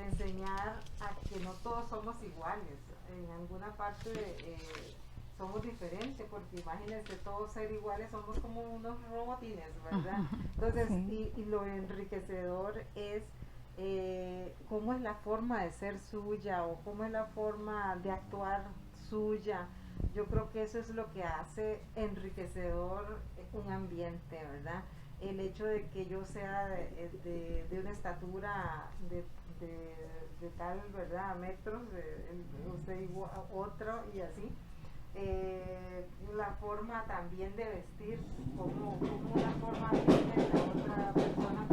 [SPEAKER 3] enseñar a que no todos somos iguales, en alguna parte somos diferentes, porque imagínense, todos ser iguales, somos como unos robotines, ¿verdad? Entonces, y lo enriquecedor es cómo es la forma de ser suya o cómo es la forma de actuar suya. Yo creo que eso es lo que hace enriquecedor un ambiente, ¿verdad? El hecho de que yo sea de una estatura de tal, ¿verdad?, metros, usted igual, otro y así. La forma también de vestir, como una forma de la otra persona,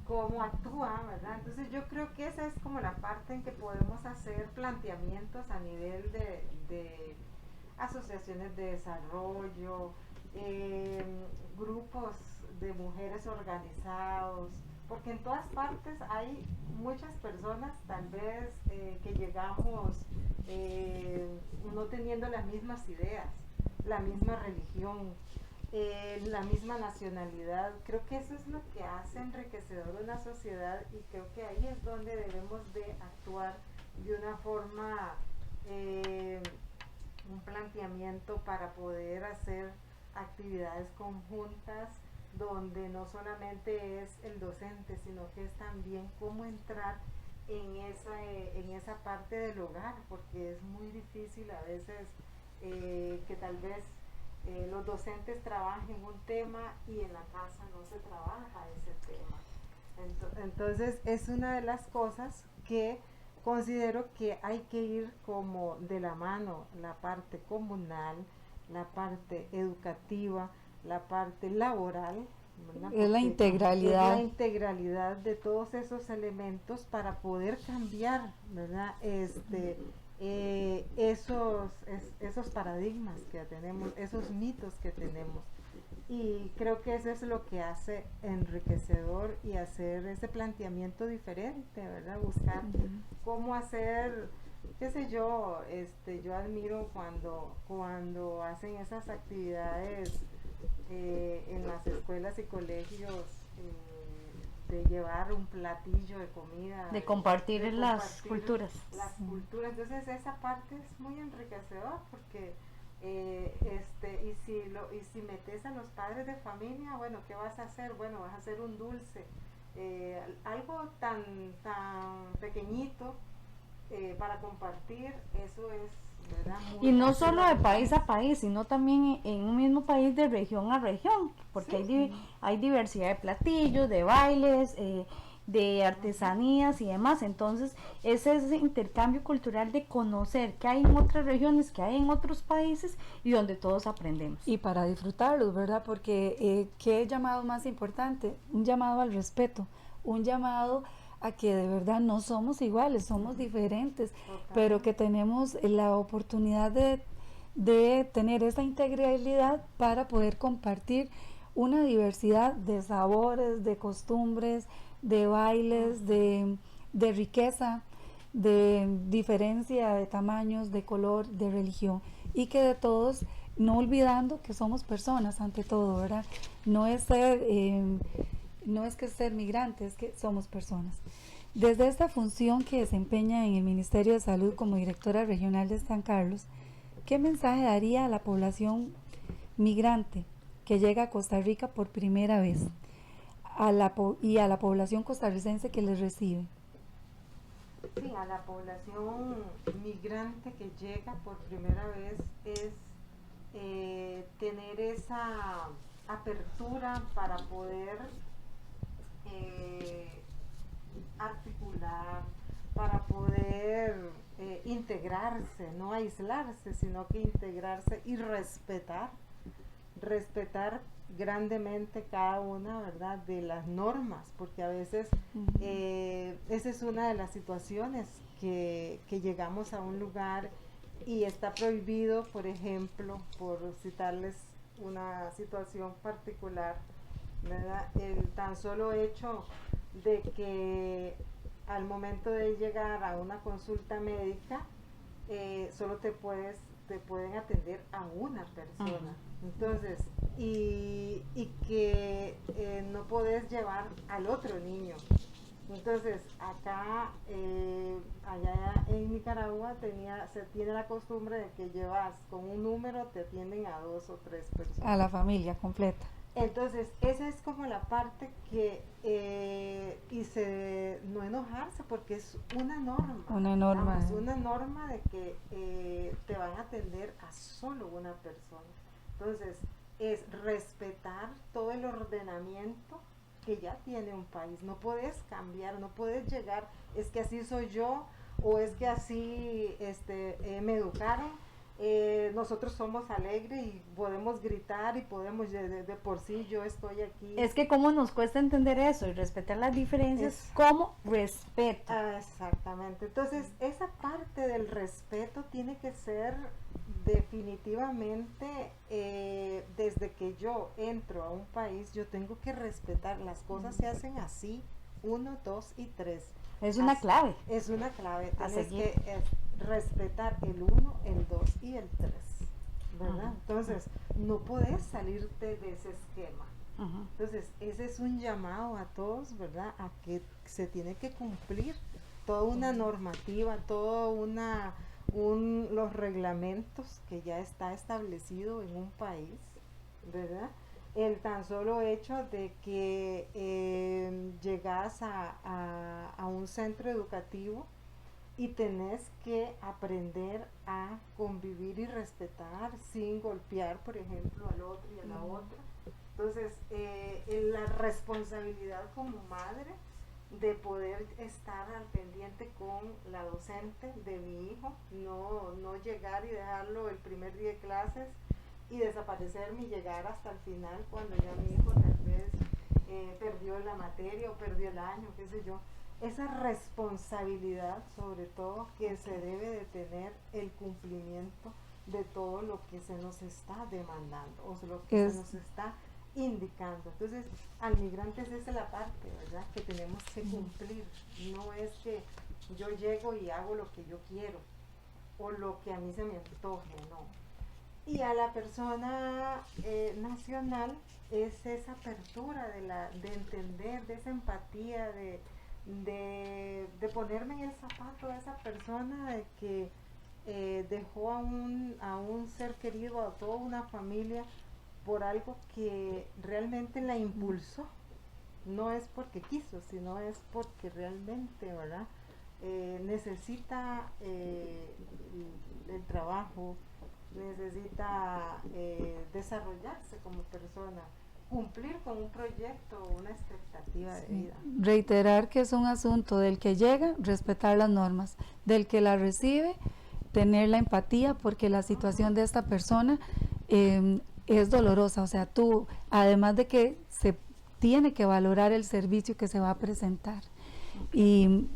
[SPEAKER 3] cómo actúa, ¿verdad? Entonces yo creo que esa es como la parte en que podemos hacer planteamientos a nivel de asociaciones de desarrollo, grupos de mujeres organizados, porque en todas partes hay muchas personas tal vez que llegamos no teniendo las mismas ideas, la misma religión, la misma nacionalidad. Creo que eso es lo que hace enriquecedor una sociedad y creo que ahí es donde debemos de actuar de una forma, un planteamiento para poder hacer actividades conjuntas donde no solamente es el docente, sino que es también cómo entrar en esa parte del hogar, porque es muy difícil a veces que tal vez los docentes trabajen un tema y en la casa no se trabaja ese tema. Entonces es una de las cosas que considero que hay que ir como de la mano, la parte comunal, la parte educativa, la parte laboral, ¿verdad?
[SPEAKER 2] Es la integralidad.
[SPEAKER 3] Es la integralidad de todos esos elementos para poder cambiar, ¿verdad? Esos paradigmas que tenemos, esos mitos que tenemos. Y creo que eso es lo que hace enriquecedor y hacer ese planteamiento diferente, ¿verdad? Buscar cómo hacer, qué sé yo, yo admiro cuando hacen esas actividades en las escuelas y colegios, de llevar un platillo de comida,
[SPEAKER 1] de compartir las culturas.
[SPEAKER 3] Las culturas, entonces esa parte es muy enriquecedora porque y si metes a los padres de familia, bueno, ¿qué vas a hacer? Bueno, vas a hacer un dulce, algo tan pequeñito para compartir, eso es, ¿verdad?
[SPEAKER 1] Y no solo de país a país, sino también en un mismo país de región a región, porque hay diversidad de platillos, de bailes, de artesanías y demás. Entonces, es ese intercambio cultural de conocer qué hay en otras regiones, qué hay en otros países y donde todos aprendemos.
[SPEAKER 2] Y para disfrutarlos, ¿verdad? Porque ¿qué llamado más importante? Un llamado al respeto, un llamado a que de verdad no somos iguales, somos diferentes, pero que tenemos la oportunidad de tener esa integralidad para poder compartir una diversidad de sabores, de costumbres, de bailes, de riqueza, de diferencia de tamaños, de color, de religión, y que de todos, no olvidando que somos personas ante todo, ¿verdad? No es que ser migrante, es que somos personas. Desde esta función que desempeña en el Ministerio de Salud como directora regional de San Carlos, ¿qué mensaje daría a la población migrante que llega a Costa Rica por primera vez y a la población costarricense que les recibe?
[SPEAKER 3] Sí, a la población migrante que llega por primera vez es tener esa apertura para poder articular, para poder integrarse, no aislarse, sino que integrarse y respetar grandemente cada una, ¿verdad?, de las normas, porque a veces esa es una de las situaciones que llegamos a un lugar y está prohibido, por ejemplo, por citarles una situación particular, ¿verdad?, el tan solo hecho de que al momento de llegar a una consulta médica solo te pueden atender a una persona. Entonces, y que no podés llevar al otro niño. Entonces, acá, allá en Nicaragua se tiene la costumbre de que llevas con un número, te atienden a 2 o 3 personas.
[SPEAKER 2] A la familia completa.
[SPEAKER 3] Entonces, esa es como la parte que, no enojarse, porque es una norma.
[SPEAKER 2] Una norma.
[SPEAKER 3] Digamos, una norma de que te van a atender a solo una persona. Entonces, es respetar todo el ordenamiento que ya tiene un país. No puedes cambiar, no puedes llegar, es que así soy yo, o es que así me educaron. Nosotros somos alegres y podemos gritar y podemos de por sí yo estoy aquí.
[SPEAKER 1] Es que cómo nos cuesta entender eso y respetar las diferencias como respeto.
[SPEAKER 3] Exactamente. Entonces, esa parte del respeto tiene que ser definitivamente, desde que yo entro a un país, yo tengo que respetar. Las cosas se hacen así, 1, 2 y 3.
[SPEAKER 1] Es una clave.
[SPEAKER 3] Es una clave.
[SPEAKER 1] Tienes
[SPEAKER 3] que respetar el 1, el 2 y el 3, ¿verdad? Entonces, no puedes salirte de ese esquema. Entonces, ese es un llamado a todos, ¿verdad?, a que se tiene que cumplir toda una normativa, los reglamentos que ya está establecido en un país, ¿verdad? El tan solo hecho de que llegas a un centro educativo y tenés que aprender a convivir y respetar sin golpear, por ejemplo, al otro y a la otra. Entonces, la responsabilidad como madre de poder estar al pendiente con la docente de mi hijo, no llegar y dejarlo el primer día de clases y desaparecerme y llegar hasta el final cuando ya mi hijo tal vez perdió la materia o perdió el año, qué sé yo. Esa responsabilidad, sobre todo, que se debe de tener el cumplimiento de todo lo que se nos está demandando o lo que se nos está indicando. Entonces, al migrante esa es la parte, ¿verdad?, que tenemos que cumplir. No es que yo llego y hago lo que yo quiero o lo que a mí se me antoje, no. Y a la persona nacional es esa apertura de entender, de esa empatía, de ponerme en el zapato de esa persona, de que dejó a un ser querido, a toda una familia, por algo que realmente la impulsó. No es porque quiso, sino es porque realmente, ¿verdad?, necesita el trabajo, necesita desarrollarse como persona. cumplir con un proyecto o una expectativa de vida.
[SPEAKER 2] Reiterar que es un asunto del que llega, respetar las normas, del que la recibe, tener la empatía, porque la situación de esta persona es dolorosa. O sea, tú, además de que se tiene que valorar el servicio que se va a presentar, y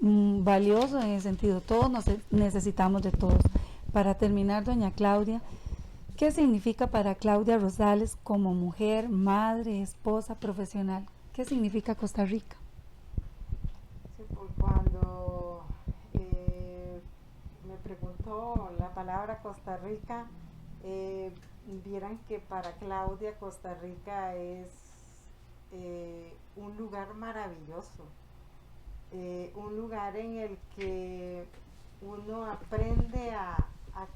[SPEAKER 2] valioso en el sentido, todos necesitamos de todos. Para terminar, doña Claudia, ¿qué significa para Claudia Rosales como mujer, madre, esposa, profesional? ¿Qué significa Costa Rica?
[SPEAKER 3] Sí, pues cuando me preguntó la palabra Costa Rica, vieran que para Claudia Costa Rica es un lugar maravilloso, un lugar en el que uno aprende a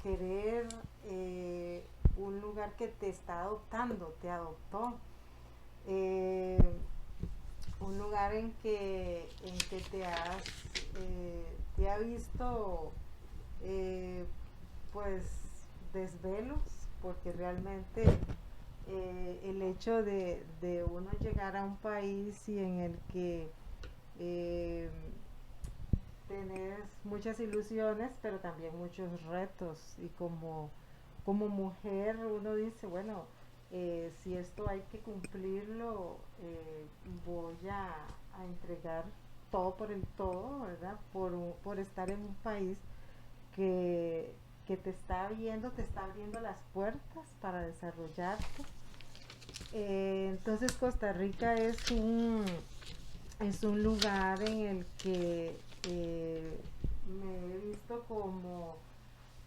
[SPEAKER 3] querer, un lugar que te está adoptando, te adoptó, un lugar en que te ha visto pues desvelos, porque realmente el hecho de uno llegar a un país y en el que tenés muchas ilusiones, pero también muchos retos, y como mujer uno dice, bueno, si esto hay que cumplirlo, voy a entregar todo por el todo, ¿verdad? Por estar en un país que te está abriendo las puertas para desarrollarte. Entonces Costa Rica es un lugar en el que me he visto como,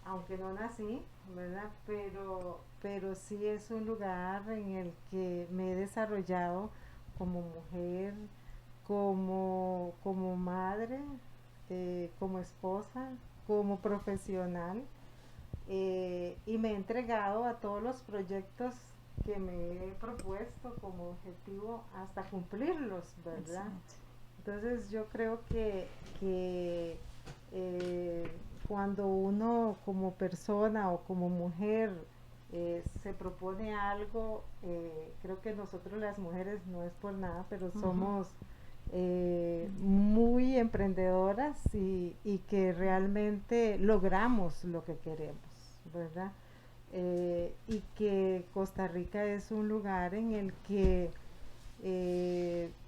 [SPEAKER 3] aunque no nací, ¿verdad? Pero sí es un lugar en el que me he desarrollado como mujer, como madre, como esposa, como profesional, y me he entregado a todos los proyectos que me he propuesto como objetivo hasta cumplirlos, ¿verdad? Entonces yo creo que cuando uno como persona o como mujer se propone algo, creo que nosotros las mujeres, no es por nada, pero somos muy emprendedoras, y que realmente logramos lo que queremos, ¿verdad? Y que Costa Rica es un lugar en el que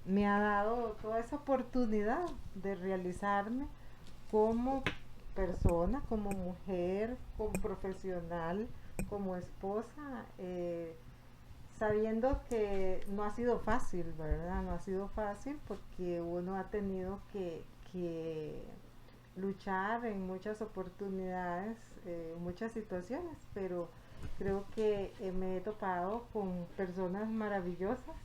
[SPEAKER 3] me ha dado toda esa oportunidad de realizarme como persona, como mujer, como profesional, como esposa, sabiendo que no ha sido fácil, ¿verdad? No ha sido fácil, porque uno ha tenido que luchar en muchas oportunidades, muchas situaciones, pero creo que me he topado con personas maravillosas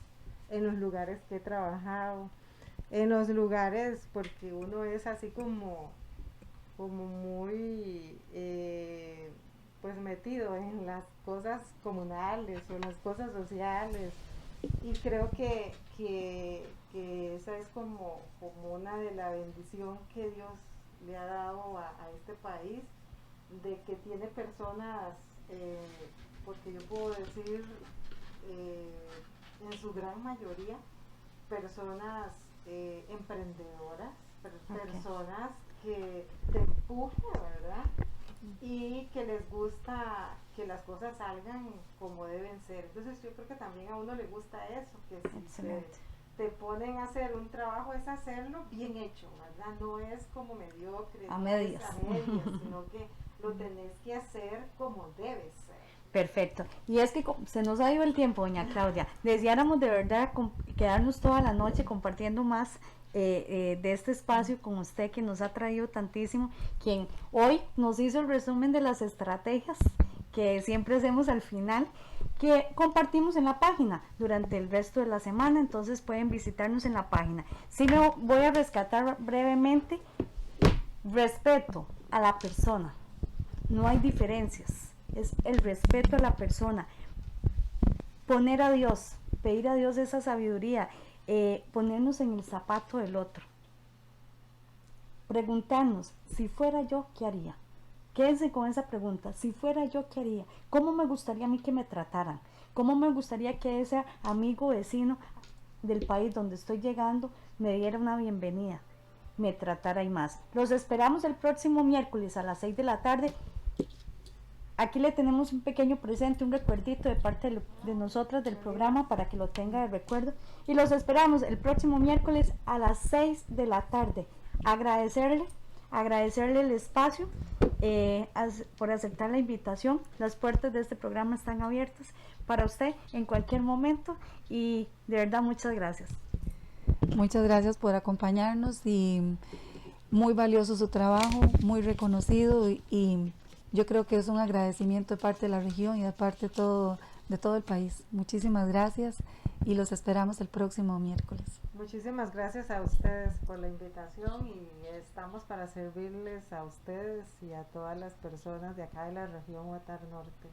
[SPEAKER 3] en los lugares que he trabajado, en los lugares, porque uno es así como muy pues metido en las cosas comunales o en las cosas sociales, y creo que esa es como una de la bendición que Dios le ha dado a este país, de que tiene personas, porque yo puedo decir, en su gran mayoría, personas emprendedoras, personas que te empujan, ¿verdad? Y que les gusta que las cosas salgan como deben ser. Entonces yo creo que también a uno le gusta eso, que si te ponen a hacer un trabajo, es hacerlo bien hecho, ¿verdad? No es como mediocre,
[SPEAKER 1] a medias,
[SPEAKER 3] sino que lo tenés que hacer como debe ser.
[SPEAKER 1] Perfecto. Y es que se nos ha ido el tiempo, doña Claudia. Deseáramos de verdad quedarnos toda la noche compartiendo más de este espacio con usted, que nos ha traído tantísimo, quien hoy nos hizo el resumen de las estrategias que siempre hacemos al final, que compartimos en la página durante el resto de la semana. Entonces pueden visitarnos en la página. Sí, me voy a rescatar brevemente: respeto a la persona, no hay diferencias, es el respeto a la persona, poner a Dios, pedir a Dios esa sabiduría, ponernos en el zapato del otro, preguntarnos, si fuera yo, ¿qué haría? Quédense con esa pregunta: si fuera yo, ¿qué haría? ¿Cómo me gustaría a mí que me trataran? ¿Cómo me gustaría que ese amigo vecino del país donde estoy llegando me diera una bienvenida, me tratara y más? Los esperamos el próximo miércoles a las 6 de la tarde. Aquí le tenemos un pequeño presente, un recuerdito de parte de nosotras del programa para que lo tenga de recuerdo. Y los esperamos el próximo miércoles a las 6 de la tarde. Agradecerle el espacio por aceptar la invitación. Las puertas de este programa están abiertas para usted en cualquier momento y de verdad muchas gracias.
[SPEAKER 2] Muchas gracias por acompañarnos y muy valioso su trabajo, muy reconocido y yo creo que es un agradecimiento de parte de la región y de parte de todo el país. Muchísimas gracias y los esperamos el próximo miércoles.
[SPEAKER 3] Muchísimas gracias a ustedes por la invitación y estamos para servirles a ustedes y a todas las personas de acá de la región Guatar Norte.